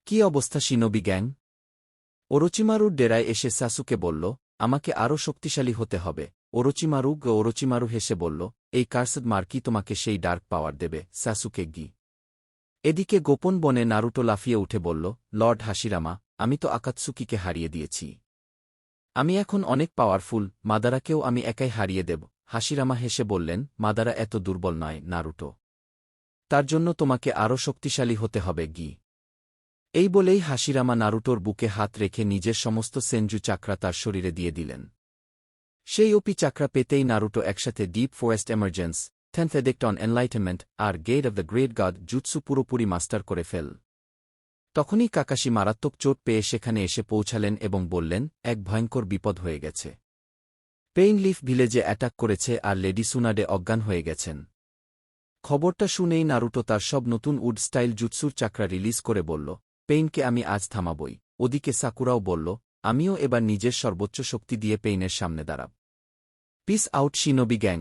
কি অবস্থা shinobi gang? ওরোচিমারুর ডেরায় এসে সাসুকে বলল, আমাকে আরও শক্তিশালী হতে হবে। ওরোচিমারু হেসে বলল, এই কার্সড মার কি তোমাকে সেই ডার্ক পাওয়ার দেবে সাসুকে গি। এদিকে গোপন বনে নারুটো লাফিয়ে উঠে বলল, লর্ড হাশিরামা, আমি তো আকাতসুকিকে হারিয়ে দিয়েছি। আমি এখন অনেক পাওয়ারফুল, মাদারাকেও আমি একাই হারিয়ে দেব। হাশিরামা হেসে বললেন, মাদারা এত দুর্বল নয় নারুটো। তার জন্য তোমাকে আরও শক্তিশালী হতে হবে গি। এই বলেই হাশিরামা নারুটোর বুকে হাত রেখে নিজের সমস্ত সেনজু চাকরা তার শরীরে দিয়ে দিলেন। সেই ওপি চাকরা পেতেই নারুটো একসাথে deep forest emergence, 10th edict on enlightenment আর gate of the great god jutsu পুরোপুরি মাস্টার করে ফেল। তখনই কাকাশি মারাত্মক চোট পেয়ে সেখানে এসে পৌঁছালেন এবং বললেন, এক ভয়ঙ্কর বিপদ হয়ে গেছে। পেইন লিফ ভিলেজে অ্যাটাক করেছে আর লেডি সুনাডে অজ্ঞান হয়ে গেছেন। খবরটা শুনেই নারুটো তার সব নতুন উড স্টাইল জুৎসুর চাকরা রিলিজ করে বলল, পেইনকে আমি আজ থামাবই। ওদিকে সাকুরাও বলল, আমিও এবার নিজের সর্বোচ্চ শক্তি দিয়ে পেইনের সামনে দাঁড়াব। Peace out shinobi gang.